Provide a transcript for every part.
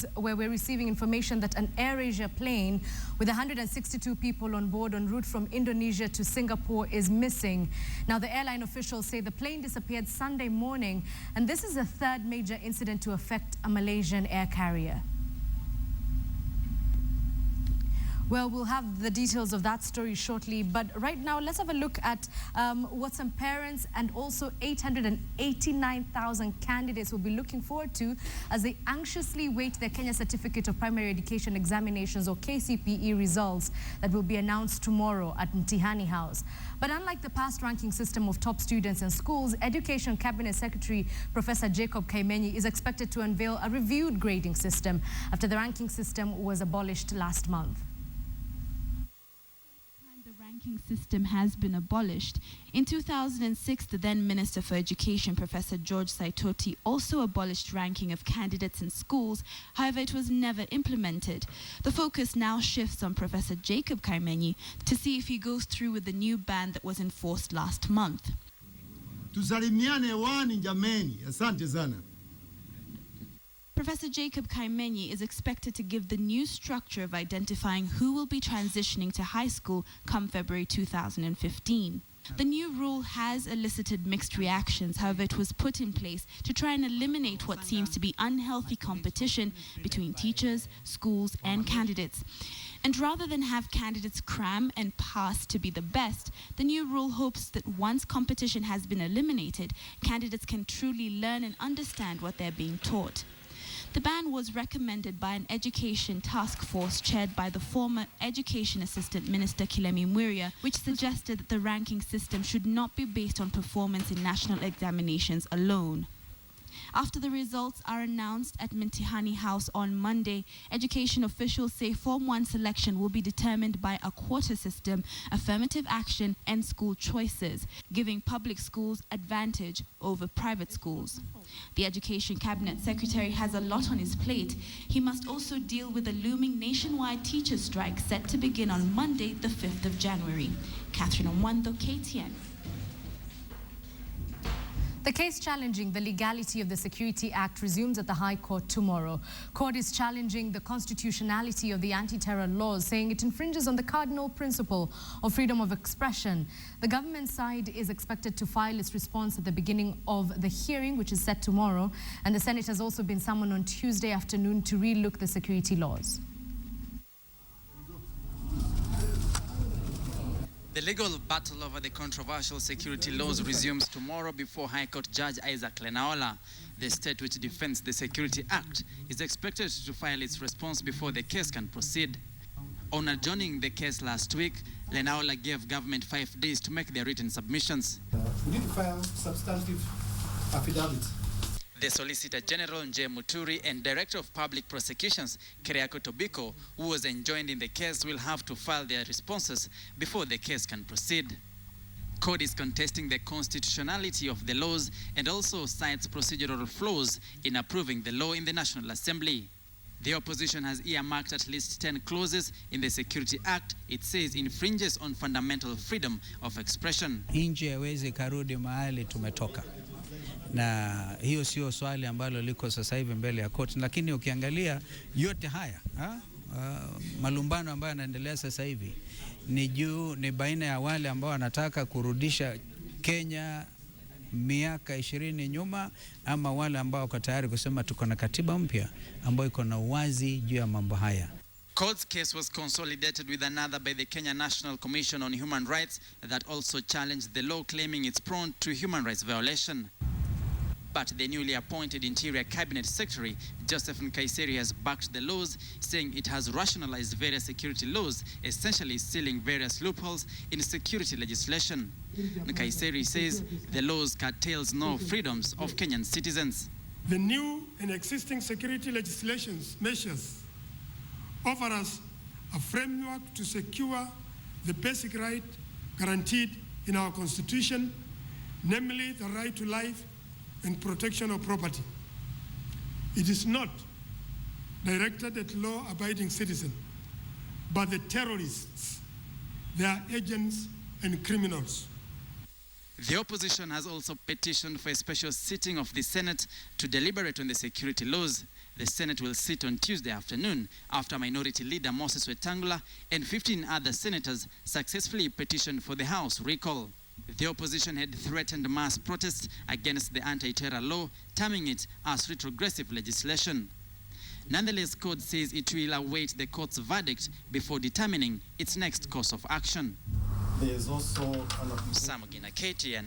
news, where we're receiving information that an AirAsia plane with 162 people on board en route from Indonesia to Singapore is missing. Now, the airline officials say the plane disappeared Sunday morning, and this is the third major incident to affect a Malaysian air carrier. Well, we'll have the details of that story shortly, but right now let's have a look at what some parents and also 889,000 candidates will be looking forward to as they anxiously wait their Kenya Certificate of Primary Education Examinations, or KCPE, results that will be announced tomorrow at Mtihani House. But unlike the past ranking system of top students and schools, Education Cabinet Secretary Professor Jacob Kaimenyi is expected to unveil a reviewed grading system after the ranking system was abolished last month. System has been abolished. In 2006, the then Minister for Education, Professor George Saitoti, also abolished ranking of candidates in schools. However, it was never implemented. The focus now shifts on Professor Jacob Kaimenyi to see if he goes through with the new ban that was enforced last month. Tusalimiane wani jameni, asante sana. Professor Jacob Kaimenyi is expected to give the new structure of identifying who will be transitioning to high school come February 2015. The new rule has elicited mixed reactions. However, it was put in place to try and eliminate what seems to be unhealthy competition between teachers, schools, and candidates. And rather than have candidates cram and pass to be the best, the new rule hopes that once competition has been eliminated, candidates can truly learn and understand what they're being taught. The ban was recommended by an education task force chaired by the former Education Assistant Minister Kilemi Mwiria, which suggested that the ranking system should not be based on performance in national examinations alone. After the results are announced at Mtihani House on Monday, education officials say Form 1 selection will be determined by a quota system, affirmative action, and school choices, giving public schools advantage over private schools. The Education Cabinet Secretary has a lot on his plate. He must also deal with a looming nationwide teacher strike set to begin on Monday, the 5th of January. Catherine Omwando, KTN. The case challenging the legality of the Security Act resumes at the High Court tomorrow. Court is challenging the constitutionality of the anti-terror laws, saying it infringes on the cardinal principle of freedom of expression. The government side is expected to file its response at the beginning of the hearing, which is set tomorrow, and the Senate has also been summoned on Tuesday afternoon to re-look the security laws. The legal battle over the controversial security laws resumes tomorrow before High Court Judge Isaac Lenaola. The state which defends the Security Act is expected to file its response before the case can proceed. On adjourning the case last week, Lenaola gave government 5 days to make their written submissions. We did file substantive affidavits. The Solicitor General Nje Muturi and Director of Public Prosecutions Keriako Tobiko, who was enjoined in the case, will have to file their responses before the case can proceed. Court is contesting the constitutionality of the laws and also cites procedural flaws in approving the law in the National Assembly. The opposition has earmarked at least 10 clauses in the Security Act it says infringes on fundamental freedom of expression. Nje hawezi karudi mahali tumetoka. Na hiyo sio swali ambalo liko sasa hivi mbele ya koti, lakini ukiangalia yote haya malumbano ambayo yanaendelea sasa hivi ni baina ya wale ambao wanataka kurudisha Kenya miaka 20 nyuma, ama wale ambao wako tayari kusema tuko na katiba mpya ambayo iko na uwazi juu ya mambo haya. Court's case was consolidated with another by the Kenya National Commission on Human Rights that also challenged the law, claiming it's prone to human rights violation. But the newly appointed Interior Cabinet Secretary, Joseph Nkaiseri, has backed the laws, saying it has rationalized various security laws, essentially sealing various loopholes in security legislation. Nkaiseri says the laws curtails no freedoms of Kenyan citizens. The new and existing security legislations measures offer us a framework to secure the basic right guaranteed in our Constitution, namely the right to life and protection of property. It is not directed at law-abiding citizens, but the terrorists, their agents and criminals. The opposition has also petitioned for a special sitting of the Senate to deliberate on the security laws. The Senate will sit on Tuesday afternoon after Minority Leader Moses Wetangula and 15 other senators successfully petitioned for the House recall. The opposition had threatened mass protests against the anti-terror law, terming it as retrogressive legislation. Nonetheless, court says it will await the court's verdict before determining its next course of action. There is also an Samugina, KTN.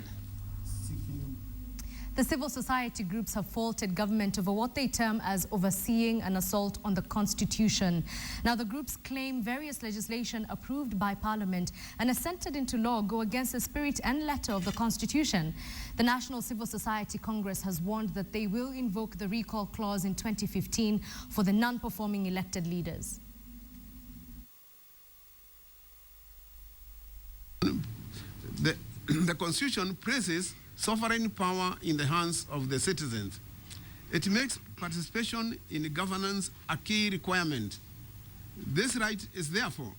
The civil society groups have faulted government over what they term as overseeing an assault on the Constitution. Now, the groups claim various legislation approved by Parliament and assented into law go against the spirit and letter of the Constitution. The National Civil Society Congress has warned that they will invoke the recall clause in 2015 for the non-performing elected leaders. The Constitution places sovereign power in the hands of the citizens. It makes participation in governance a key requirement. This right is therefore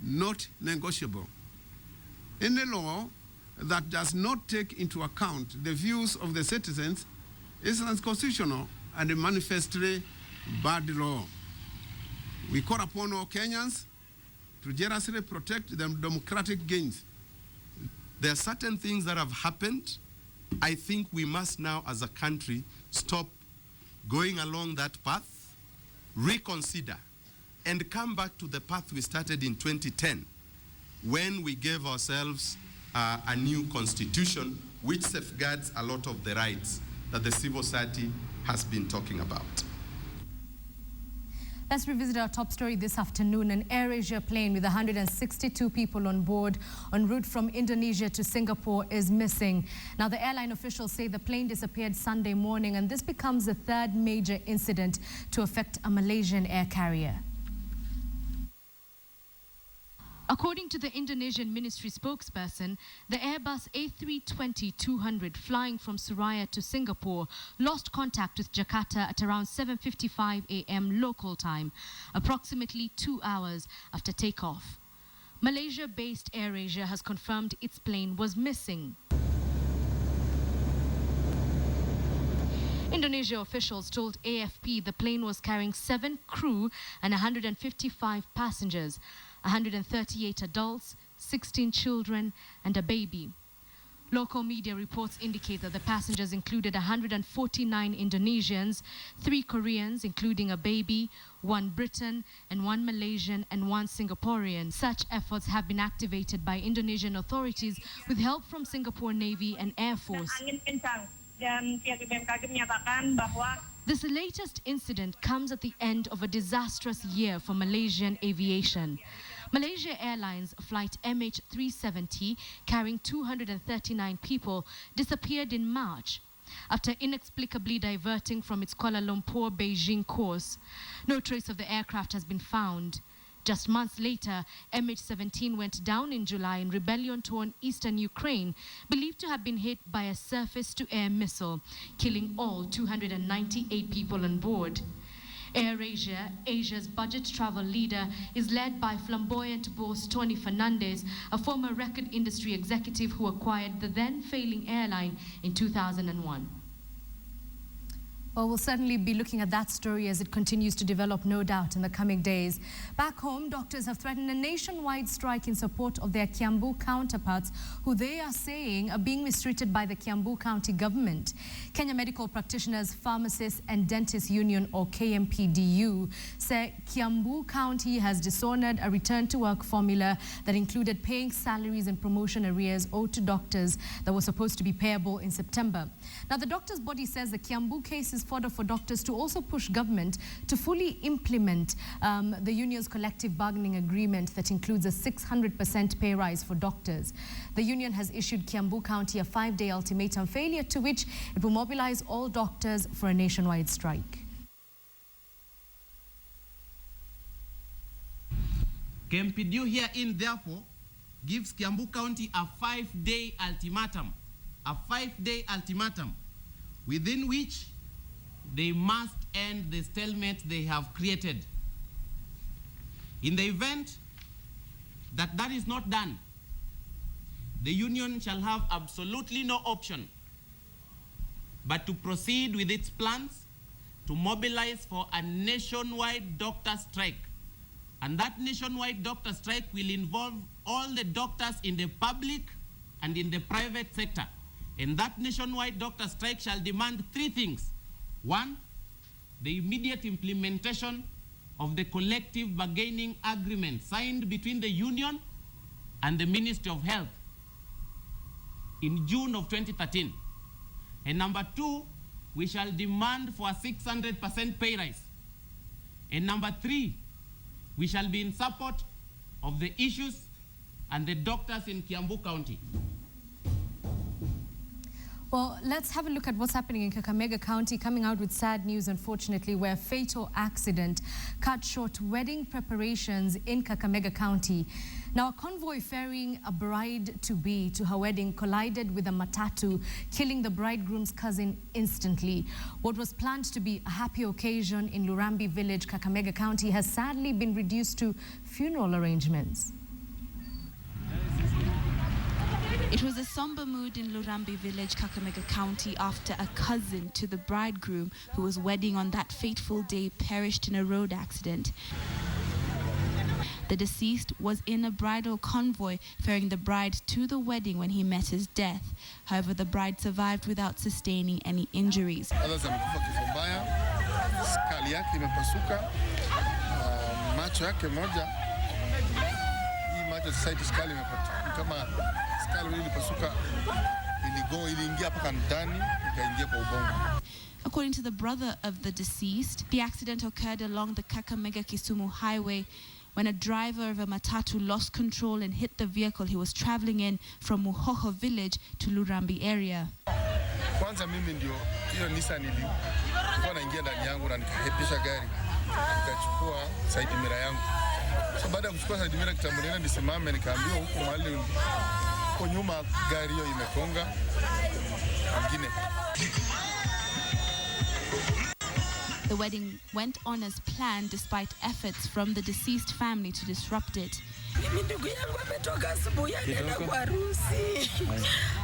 not negotiable. Any law that does not take into account the views of the citizens is unconstitutional and manifestly bad law. We call upon all Kenyans to jealously protect the democratic gains. There are certain things that have happened. I think we must now, as a country, stop going along that path, reconsider, and come back to the path we started in 2010, when we gave ourselves a new constitution which safeguards a lot of the rights that the civil society has been talking about. Let's revisit our top story this afternoon. An AirAsia plane with 162 people on board en route from Indonesia to Singapore is missing. Now, the airline officials say the plane disappeared Sunday morning, and this becomes the third major incident to affect a Malaysian air carrier. According to the Indonesian ministry spokesperson, the Airbus A320-200 flying from Surabaya to Singapore lost contact with Jakarta at around 7:55 a.m. local time, approximately 2 hours after takeoff. Malaysia-based AirAsia has confirmed its plane was missing. Indonesia officials told AFP the plane was carrying 7 crew and 155 passengers, 138 adults, 16 children, and a baby. Local media reports indicate that the passengers included 149 Indonesians, 3 Koreans, including a baby, 1 Briton, and 1 Malaysian and 1 Singaporean. Such efforts have been activated by Indonesian authorities with help from Singapore Navy and Air Force. This latest incident comes at the end of a disastrous year for Malaysian aviation. Malaysia Airlines flight MH370 carrying 239 people disappeared in March after inexplicably diverting from its Kuala Lumpur-Beijing course. No trace of the aircraft has been found. Just months later, MH17 went down in July in rebellion-torn eastern Ukraine, believed to have been hit by a surface-to-air missile, killing all 298 people on board. AirAsia, Asia's budget travel leader, is led by flamboyant boss Tony Fernandez, a former record industry executive who acquired the then-failing airline in 2001. Well, we'll certainly be looking at that story as it continues to develop, no doubt, in the coming days. Back home, doctors have threatened a nationwide strike in support of their Kiambu counterparts, who they are saying are being mistreated by the Kiambu County government. Kenya Medical Practitioners, Pharmacists and Dentists Union, or KMPDU, say Kiambu County has dishonored a return-to-work formula that included paying salaries and promotion arrears owed to doctors that were supposed to be payable in September. Now, the doctors' body says the Kiambu case is fodder for doctors to also push government to fully implement the union's collective bargaining agreement that includes a 600% pay rise for doctors. The union has issued Kiambu County a 5-day ultimatum, failure to which it will mobilize all doctors for a nationwide strike. KMPDU herein therefore gives Kiambu County a 5-day ultimatum, within which they must end the stalemate they have created. In the event that that is not done, the union shall have absolutely no option but to proceed with its plans to mobilize for a nationwide doctor strike. And that nationwide doctor strike will involve all the doctors in the public and in the private sector. And that nationwide doctor strike shall demand three things. One, the immediate implementation of the collective bargaining agreement signed between the union and the Ministry of Health in June of 2013. And number two, we shall demand for a 600% pay rise. And number three, we shall be in support of the issues and the doctors in Kiambu County. Well, let's have a look at what's happening in Kakamega County, coming out with sad news, unfortunately, where a fatal accident cut short wedding preparations in Kakamega County. Now, a convoy ferrying a bride-to-be to her wedding collided with a matatu, killing the bridegroom's cousin instantly. What was planned to be a happy occasion in Lurambi village, Kakamega County, has sadly been reduced to funeral arrangements. It was a somber mood in Lurambi village, Kakamega County, after a cousin to the bridegroom who was wedding on that fateful day perished in a road accident. The deceased was in a bridal convoy ferrying the bride to the wedding when he met his death. However, the bride survived without sustaining any injuries. According to the brother of the deceased, the accident occurred along the Kakamega-Kisumu highway when a driver of a matatu lost control and hit the vehicle he was traveling in from Muhoho village to Lurambi area. Kwanza mimi ndio hiyo Nissan nilikuwa naingia ndani yangu na nikahepisha gari nikachukua side mirror yangu. So baada ya kuchukua side mirror kitambulisho nisimame nikaambiwa huko mahali huko nyuma gari hiyo imekonga nyingine. The wedding went on as planned despite efforts from the deceased family to disrupt it. Mimi ndugu yangu ametoka asubuhi anaenda kwa harusi.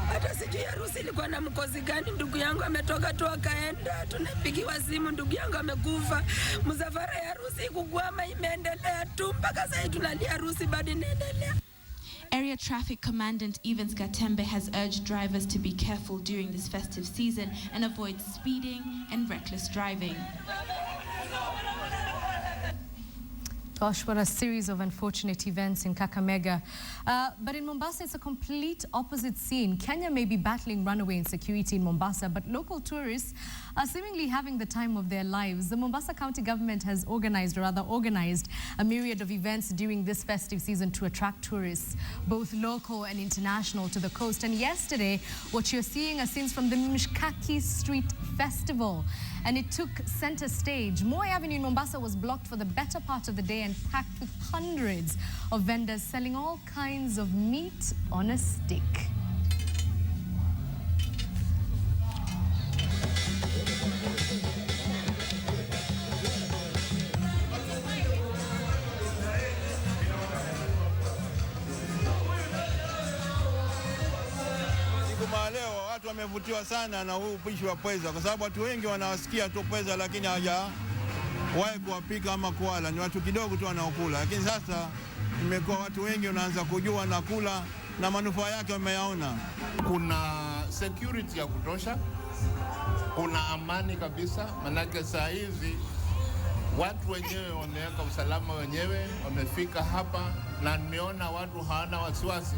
Hata sijui harusi ilikuwa na mkosi gani, ndugu yangu ametoka tu akaenda. Tunapigiwa simu ndugu yangu amekufa. Msafara ya harusi kugwama imeendelea tu mpaka sasa tunalia harusi bado inaendelea. Area Traffic Commandant Evans Gatembe has urged drivers to be careful during this festive season and avoid speeding and reckless driving. Gosh, what a series of unfortunate events in Kakamega. But in Mombasa, it's a complete opposite scene. Kenya may be battling runaway insecurity in Mombasa, but local tourists are seemingly having the time of their lives. The Mombasa County government has organized a myriad of events during this festive season to attract tourists, both local and international, to the coast. And yesterday, what you're seeing are scenes from the Mishkaki Street Festival. And it took center stage. Moi Avenue in Mombasa was blocked for the better part of the day and packed with hundreds of vendors selling all kinds of meat on a stick. Leo watu wamevutiwa sana na huu upishi wa pweza kwa sababu watu wengi wanawasikia tu pweza lakini hawajawahi kuwapika ama kuwala. Ni watu kidogo tu wanaokula, lakini sasa imekuwa watu wengi wanaanza kujua na kula na manufaa yake wameyaona. Kuna security ya kutosha, kuna amani kabisa, manake saa hizi watu wenyewe wameweka usalama wenyewe, wamefika hapa na nimeona watu hawana wasiwasi.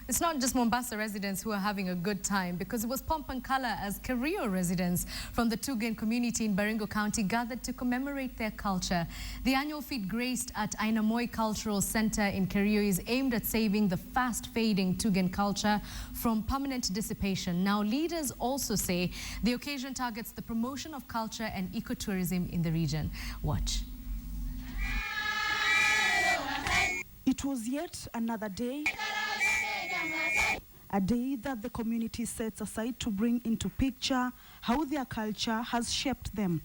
It's not just Mombasa residents who are having a good time, because it was pomp and color as Kerio residents from the Tugen community in Baringo County gathered to commemorate their culture. The annual feat graced at Ainamoi Cultural Center in Kerio is aimed at saving the fast-fading Tugen culture from permanent dissipation. Now, leaders also say the occasion targets the promotion of culture and ecotourism in the region. Watch. It was yet another day, a day that the community sets aside to bring into picture how their culture has shaped them.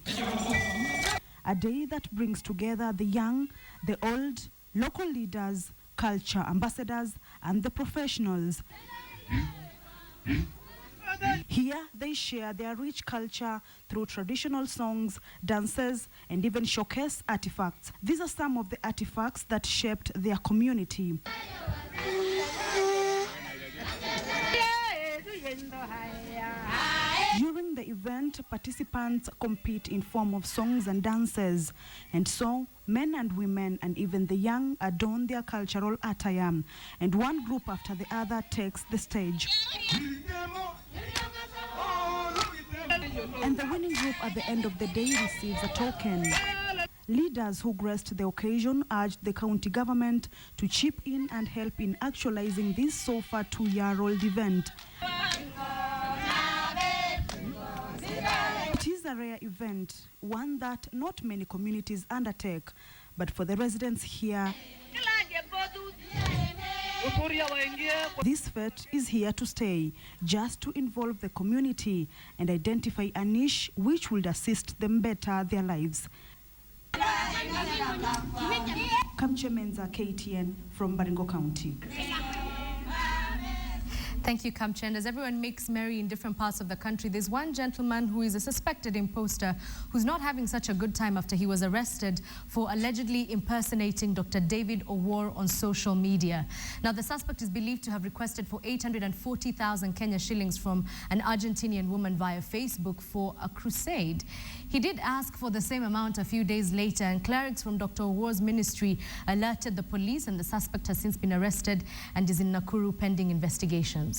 A day that brings together the young, the old, local leaders, culture ambassadors, and the professionals. Here, they share their rich culture through traditional songs, dances, and even showcase artifacts. These are some of the artifacts that shaped their community. During the event, participants compete in form of songs and dances, and so men and women and even the young adorn their cultural attire, and one group after the other takes the stage. And the winning group at the end of the day receives a token. Leaders who graced the occasion urged the county government to chip in and help in actualizing this so far 2-year-old event. It is a rare event, one that not many communities undertake, but for the residents here, this fete is here to stay, just to involve the community and identify a niche which will assist them better their lives. Kamche Menza, KTN from Baringo County. Thank you, Kamche. And as everyone makes merry in different parts of the country, there's one gentleman who is a suspected imposter who's not having such a good time after he was arrested for allegedly impersonating Dr. David Owuor on social media. Now, the suspect is believed to have requested for 840,000 Kenya shillings from an Argentinian woman via Facebook for a crusade. He did ask for the same amount a few days later, and clerics from Dr. Owuor's ministry alerted the police, and the suspect has since been arrested and is in Nakuru pending investigations.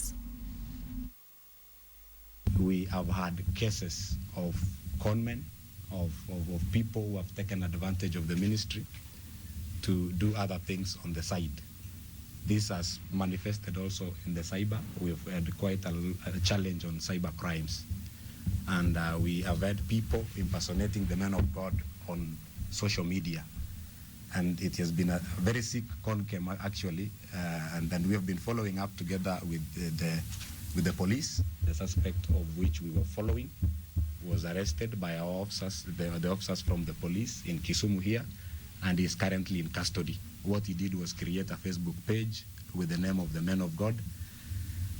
We have had cases of conmen, of people who have taken advantage of the ministry to do other things on the side. This has manifested also in the cyber. We've had quite a challenge on cyber crimes. And we have had people impersonating the man of God on social media. And it has been a very sick concern, actually, and then we have been following up together with the police. The suspect of which we were following was arrested by our officers, the officers from the police in Kisumu here, and is currently in custody. What he did was create a Facebook page with the name of the man of God,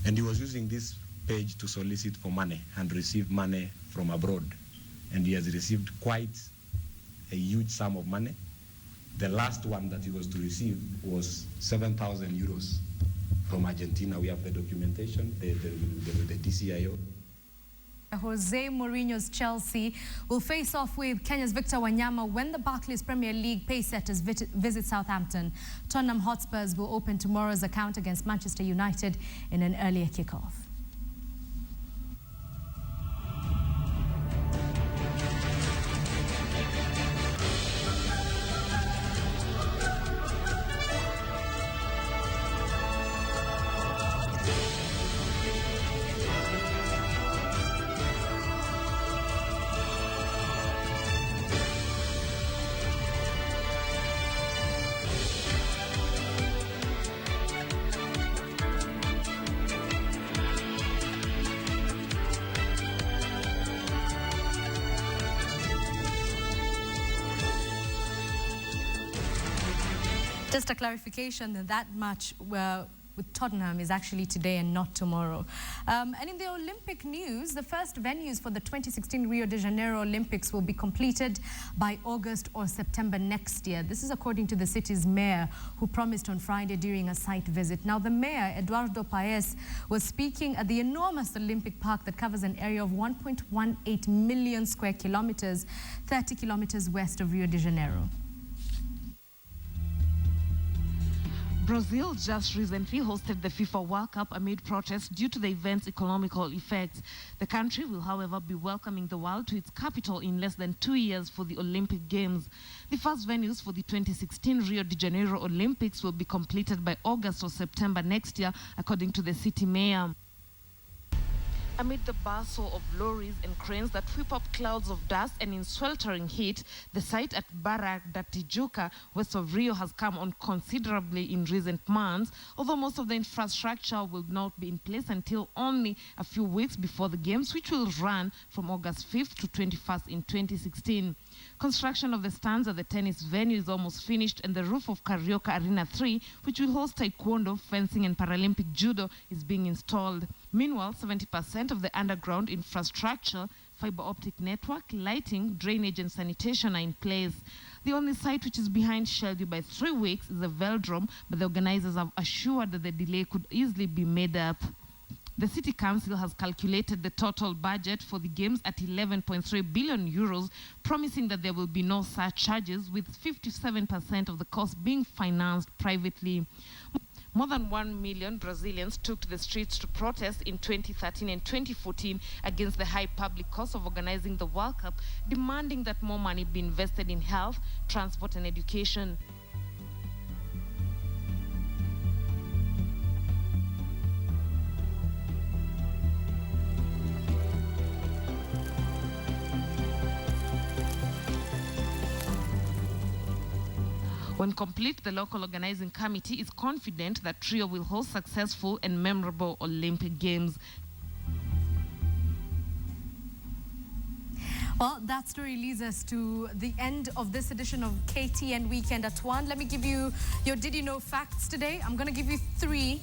and he was using this page to solicit for money and receive money from abroad. And he has received quite a huge sum of money. The last one that he was to receive was 7,000 euros from Argentina. We have the documentation, the DCIO. Jose Mourinho's Chelsea will face off with Kenya's Victor Wanyama when the Barclays Premier League pacesetters visit Southampton. Tottenham Hotspurs will open tomorrow's account against Manchester United in an earlier kickoff. Just a clarification, that match with Tottenham is actually today and not tomorrow. And in the Olympic news, the first venues for the 2016 Rio de Janeiro Olympics will be completed by August or September next year. This is according to the city's mayor, who promised on Friday during a site visit. Now, the mayor, Eduardo Paes, was speaking at the enormous Olympic Park that covers an area of 1.18 million square kilometers, 30 kilometers west of Rio de Janeiro. Brazil just recently hosted the FIFA World Cup amid protests due to the event's economical effects. The country will, however, be welcoming the world to its capital in less than 2 years for the Olympic Games. The first venues for the 2016 Rio de Janeiro Olympics will be completed by August or September next year, according to the city mayor. Amid the bustle of lorries and cranes that whip up clouds of dust and in sweltering heat, the site at Barra da Tijuca, west of Rio, has come on considerably in recent months, although most of the infrastructure will not be in place until only a few weeks before the Games, which will run from August 5th to 21st in 2016. Construction of the stands at the tennis venue is almost finished, and the roof of Karaoke Arena 3, which will host taekwondo, fencing and Paralympic judo, is being installed. Meanwhile, 70% of the underground infrastructure, fiber optic network, lighting, drainage and sanitation are in place. The only site which is behind schedule by 3 weeks is the Velodrome, but the organizers have assured that the delay could easily be made up. The City Council has calculated the total budget for the games at 11.3 billion euros, promising that there will be no surcharges, with 57% of the cost being financed privately. More than 1 million Brazilians took to the streets to protest in 2013 and 2014 against the high public cost of organizing the World Cup, demanding that more money be invested in health, transport and education. When complete, the local organizing committee is confident that Trio will host successful and memorable Olympic Games. Well, that story leads us to the end of this edition of KTN Weekend at 1. Let me give you your Did You Know facts today. I'm going to give you 3.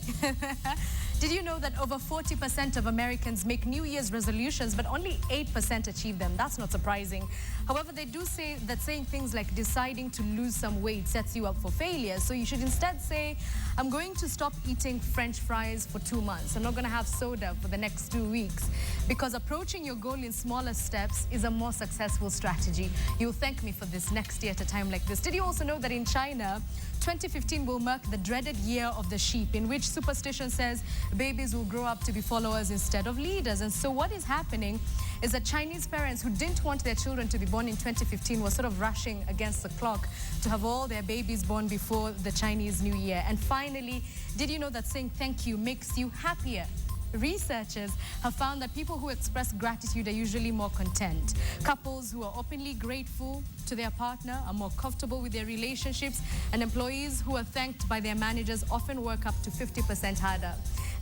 Did you know that over 40% of Americans make New Year's resolutions, but only 8% achieve them? That's not surprising. However, they do say that saying things like deciding to lose some weight sets you up for failure. So you should instead say, I'm going to stop eating French fries for 2 months. I'm not going to have soda for the next 2 weeks. Because approaching your goal in smaller steps is a more successful strategy. You'll thank me for this next year at a time like this. Did you also know that in China, 2015 will mark the dreaded year of the sheep, in which superstition says babies will grow up to be followers instead of leaders? And so what is happening is that Chinese parents who didn't want their children to be born in 2015 were sort of rushing against the clock to have all their babies born before the Chinese New Year. And finally, did you know that saying thank you makes you happier? Researchers have found that people who express gratitude are usually more content. Couples who are openly grateful to their partner are more comfortable with their relationships, and employees who are thanked by their managers often work up to 50% harder.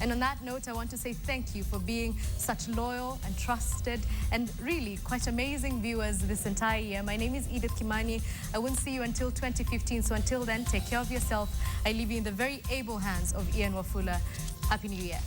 And on that note, I want to say thank you for being such loyal and trusted and really quite amazing viewers this entire year. My name is Edith Kimani. I won't see you until 2015, so until then, take care of yourself. I leave you in the very able hands of Ian Wafula. Happy New Year.